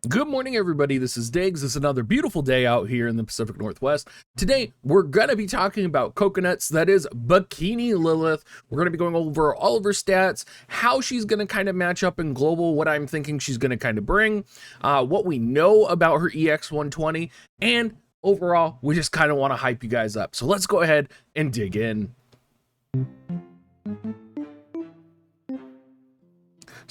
Good morning, everybody. This is Diggs. It's another beautiful day out here in the Pacific Northwest. Today, we're going to be talking about coconuts, that is Bikini Lilyth. We're going to be going over all of her stats, how she's going to kind of match up in global, what I'm thinking she's going to kind of bring, what we know about her EX120, and overall, we just kind of want to hype you guys up. So let's go ahead and dig in.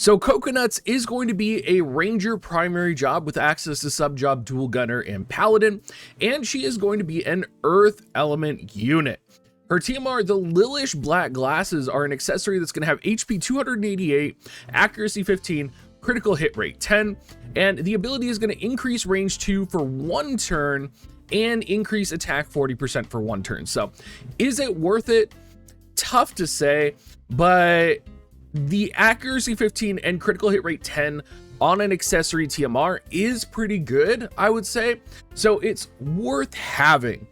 So Coconuts is going to be a Ranger primary job with access to sub-job Dual Gunner and Paladin, and she is going to be an Earth Element unit. Her TMR, the Lilish Black Glasses, are an accessory that's going to have HP 288, accuracy 15, critical hit rate 10, and the ability is going to increase range 2 for 1 turn and increase attack 40% for 1 turn. So is it worth it? Tough to say, but the accuracy 15 and critical hit rate 10 on an accessory TMR is pretty good, I would say. So it's worth having.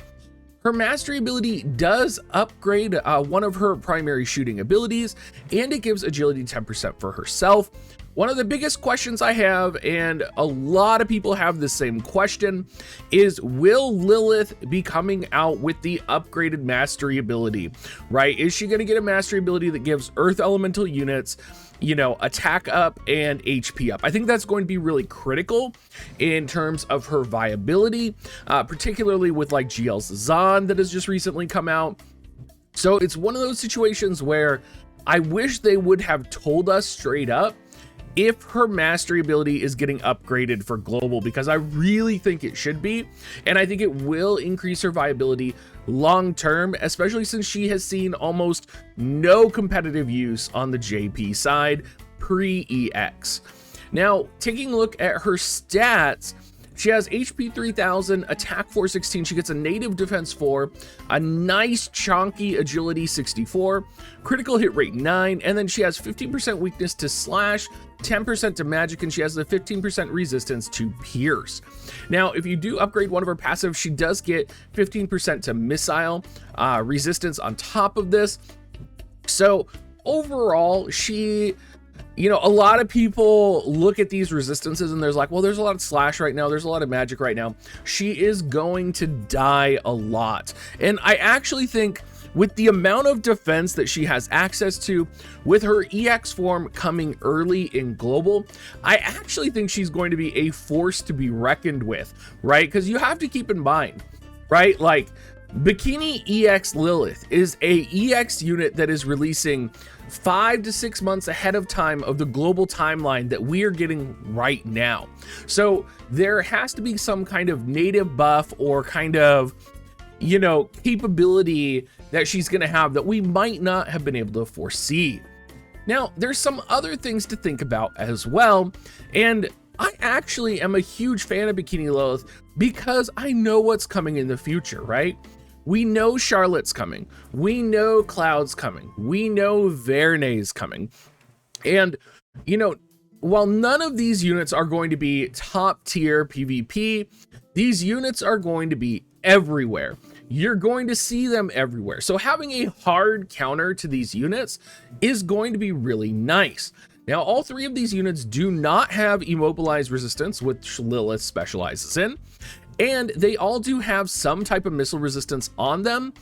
Her mastery ability does upgrade one of her primary shooting abilities, and it gives agility 10% for herself. One of the biggest questions I have, and a lot of people have the same question, is will Lilyth be coming out with the upgraded mastery ability, right? Is she going to get a mastery ability that gives Earth Elemental units, attack up and HP up? I think that's going to be really critical in terms of her viability, particularly with like GL Zazan that has just recently come out. So it's one of those situations where I wish they would have told us straight up if her mastery ability is getting upgraded for global, because I really think it should be, and I think it will increase her viability long term, especially since she has seen almost no competitive use on the JP side pre-EX. Now, taking a look at her stats, she has HP 3000, attack 416, she gets a native defense 4, a nice chonky agility 64, critical hit rate 9, and then she has 15% weakness to slash, 10% to magic, and she has the 15% resistance to pierce. Now, if you do upgrade one of her passives, she does get 15% to missile resistance on top of this. So overall, she... a lot of people look at these resistances and there's like, well, there's a lot of slash right now, there's a lot of magic right now. She is going to die a lot. And I actually think with the amount of defense that she has access to, with her EX form coming early in global, I actually think she's going to be a force to be reckoned with, right? Because you have to keep in mind, right? Like, Bikini EX Lilyth is a EX unit that is releasing 5 to 6 months ahead of time of the global timeline that we are getting right now. So there has to be some kind of native buff or kind of, capability that she's going to have that we might not have been able to foresee. Now, there's some other things to think about as well, and I actually am a huge fan of Bikini Lilyth because I know what's coming in the future, right? We know Charlotte's coming. We know Cloud's coming. We know Vernay's coming. And, while none of these units are going to be top tier PvP, these units are going to be everywhere. You're going to see them everywhere. So having a hard counter to these units is going to be really nice. Now, all 3 of these units do not have immobilized resistance, which Lilyth specializes in, and they all do have some type of missile resistance on them.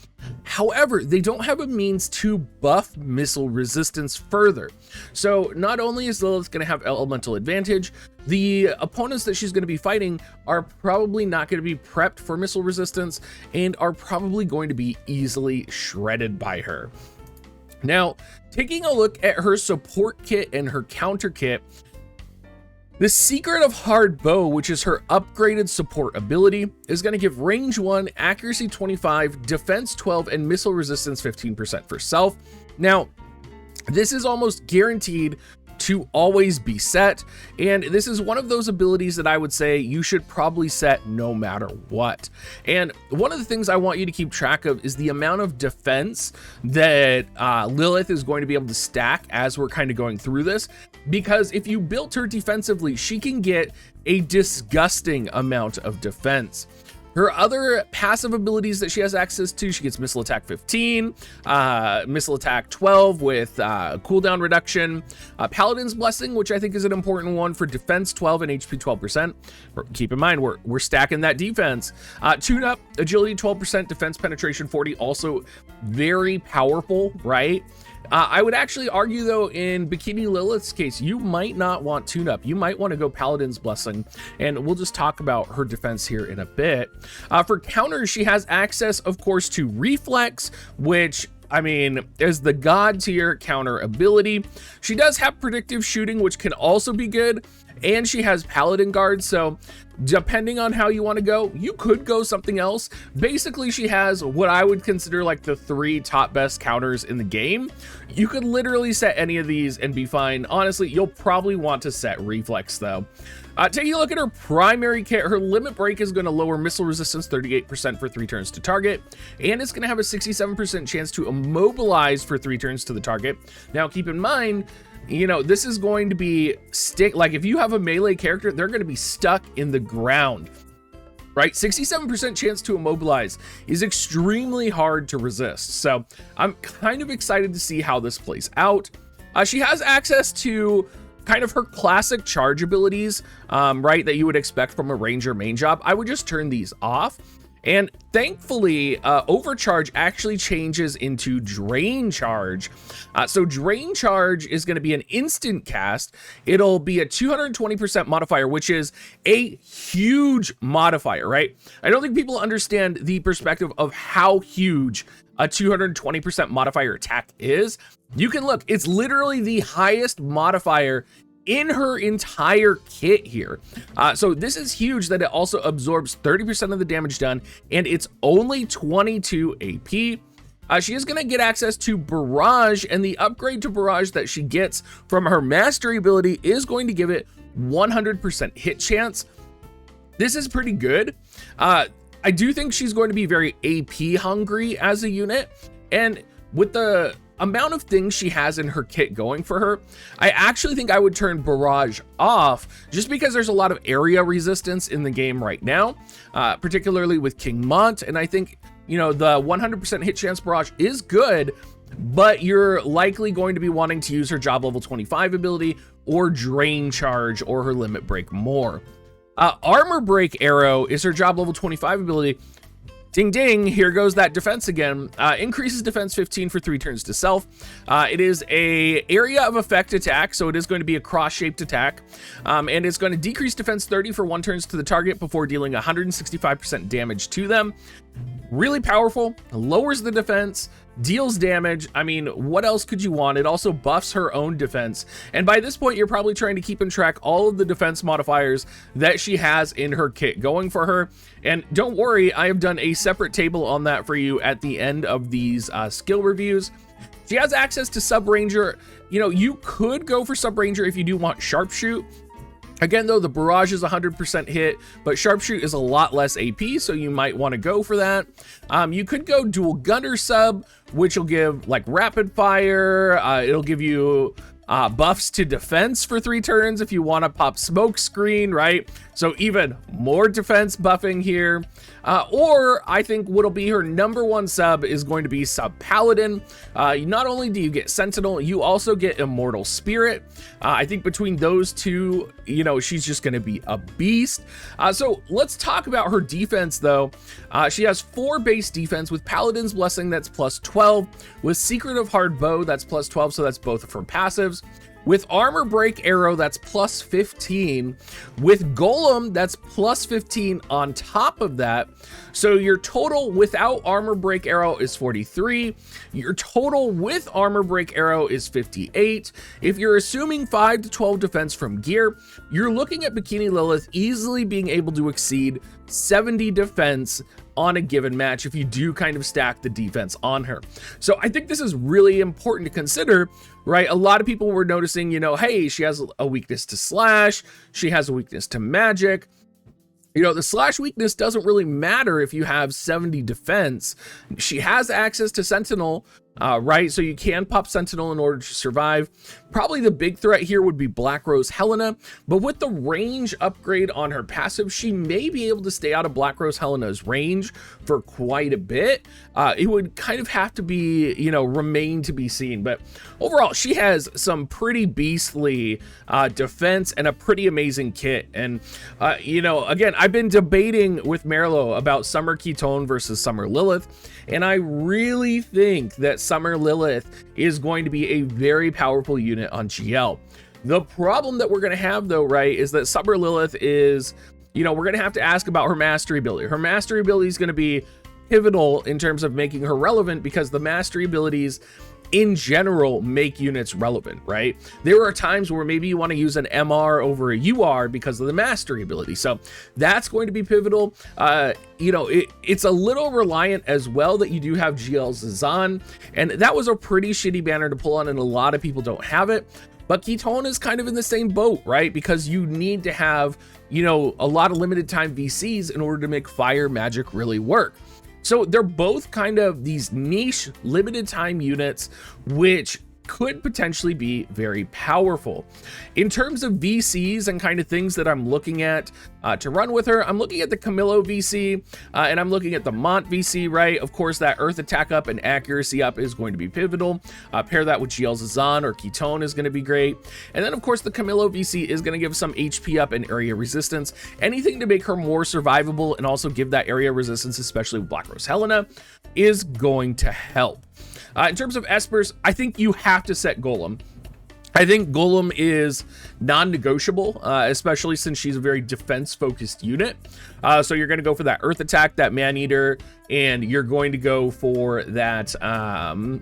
However, they don't have a means to buff missile resistance further. So not only is Lilyth going to have elemental advantage, the opponents that she's going to be fighting are probably not going to be prepped for missile resistance and are probably going to be easily shredded by her. Now, taking a look at her support kit and her counter kit, the Secret of Hard Bow, which is her upgraded support ability, is going to give range 1, accuracy 25, defense 12, and missile resistance 15% for self. Now, this is almost guaranteed to always be set, and this is one of those abilities that I would say you should probably set no matter what. And one of the things I want you to keep track of is the amount of defense that Lilyth is going to be able to stack as we're kind of going through this, because if you built her defensively, she can get a disgusting amount of defense. Her other passive abilities that she has access to, she gets missile attack 15, missile attack 12 with cooldown reduction, Paladin's Blessing, which I think is an important one for defense 12 and HP 12%. Keep in mind, we're stacking that defense. Tune up, agility 12%, defense penetration 40, also very powerful, right? I would actually argue, though, in Bikini Lilyth's case, you might not want tune-up. You might want to go Paladin's Blessing, and we'll just talk about her defense here in a bit. For counters, she has access, of course, to Reflex, which, I mean, is the god tier counter ability. She does have predictive shooting, which can also be good, and she has Paladin Guard, so depending on how you want to go, you could go something else. Basically, she has what I would consider like the 3 top best counters in the game. You could literally set any of these and be fine. Honestly, you'll probably want to set Reflex though. Taking a look at her primary kit, her Limit Break is going to lower missile resistance 38% for 3 turns to target, and it's going to have a 67% chance to immobilize for 3 turns to the target. Now, keep in mind, you know, this is going to be like if you have a melee character, they're going to be stuck in the ground, right? 67% chance to immobilize is extremely hard to resist. So I'm kind of excited to see how this plays out. She has access to kind of her classic charge abilities, right, that you would expect from a ranger main job. I would just turn these off. And thankfully, Overcharge actually changes into Drain Charge. So Drain Charge is going to be an instant cast. It'll be a 220% modifier, which is a huge modifier, right? I don't think people understand the perspective of how huge a 220% modifier attack is. You can look, it's literally the highest modifier in her entire kit here. So this is huge that it also absorbs 30% of the damage done, and it's only 22 AP. She is going to get access to Barrage, and the upgrade to Barrage that she gets from her mastery ability is going to give it 100% hit chance. This is pretty good. I do think she's going to be very AP hungry as a unit, and with the amount of things she has in her kit going for her, I actually think I would turn Barrage off just because there's a lot of area resistance in the game right now, particularly with King Mont. And I think, you know, the 100% hit chance Barrage is good, but you're likely going to be wanting to use her job level 25 ability or Drain Charge or her Limit Break more. Armor Break Arrow is her job level 25 ability. Ding ding, here goes that defense again. Increases defense 15 for 3 turns to self. It is a area of effect attack, so it is going to be a cross-shaped attack. And it's going to decrease defense 30 for 1 turns to the target before dealing 165% damage to them. Really powerful, lowers the defense, deals damage. I mean, what else could you want? It also buffs her own defense. And by this point, you're probably trying to keep in track all of the defense modifiers that she has in her kit going for her. And don't worry, I have done a separate table on that for you at the end of these skill reviews. She has access to Sub Ranger. You know, you could go for Sub Ranger if you do want Sharpshoot. Again, though, the Barrage is 100% hit, but Sharpshoot is a lot less AP, so you might want to go for that. You could go Dual Gunner Sub, which will give like rapid fire. It'll give you buffs to defense for 3 turns if you want to pop Smoke Screen, right? So even more defense buffing here. Or I think what'll be her #1 sub is going to be Sub Paladin. Not only do you get Sentinel, you also get Immortal Spirit. I think between those two, you know, she's just going to be a beast. So let's talk about her defense though. She has 4 base defense with Paladin's Blessing, that's plus 12, with Secret of Hard Bow, that's plus 12, so that's both of her passives. With Armor Break Arrow, that's plus 15. With Golem, that's plus 15 on top of that. So your total without Armor Break Arrow is 43. Your total with Armor Break Arrow is 58. If you're assuming 5 to 12 defense from gear, you're looking at Bikini Lilyth easily being able to exceed 70 defense on a given match if you do kind of stack the defense on her. So I think this is really important to consider, right? A lot of people were noticing, you know, hey, she has a weakness to slash, she has a weakness to magic. You know, the slash weakness doesn't really matter if you have 70 defense. She has access to Sentinel, right? So you can pop Sentinel in order to survive. Probably the big threat here would be Black Rose Helena, but with the range upgrade on her passive, she may be able to stay out of Black Rose Helena's range for quite a bit. It would kind of have to be, you know, remain to be seen, but overall, she has some pretty beastly defense and a pretty amazing kit. And, you know, again, I've been debating with Merlo about Summer Ketone versus Summer Lilyth, and I really think that Summer Lilyth is going to be a very powerful unit on GL. The problem that we're going to have, though, right, is that Summer Lilyth is, you know, we're going to have to ask about her mastery ability. Her mastery ability is going to be pivotal in terms of making her relevant, because the mastery abilities in general make units relevant, right? There are times where maybe you want to use an MR over a UR because of the mastery ability. So that's going to be pivotal. You know, it's a little reliant as well that you do have GL Zazan, and that was a pretty shitty banner to pull on, and a lot of people don't have it. But Ketone is kind of in the same boat, right? Because you need to have, you know, a lot of limited time VCs in order to make fire magic really work. So they're both kind of these niche limited time units, which could potentially be very powerful. In terms of VCs and kind of things that I'm looking at to run with her, I'm looking at the Camillo VC, and I'm looking at the Mont VC, right? Of course, that Earth attack up and accuracy up is going to be pivotal. Pair that with GL Zazan or Ketone is going to be great. And then, of course, the Camillo VC is going to give some HP up and area resistance. Anything to make her more survivable and also give that area resistance, especially with Black Rose Helena, is going to help. In terms of Espers, I think you have to set Golem. I think Golem is non-negotiable, especially since she's a very defense-focused unit. So you're going to go for that Earth attack, that Man-Eater, and you're going to go for that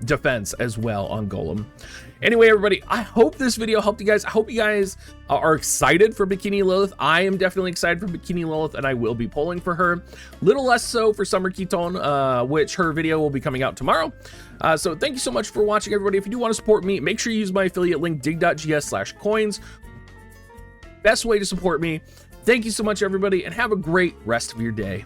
defense as well on Golem. Anyway, everybody, I hope this video helped you guys. I hope you guys are excited for Bikini Lilyth. I am definitely excited for Bikini Lilyth, and I will be polling for her. Little less so for Summer Ketone, which her video will be coming out tomorrow. So thank you so much for watching, everybody. If you do want to support me, make sure you use my affiliate link, dig.gs/coins. Best way to support me. Thank you so much, everybody, and have a great rest of your day.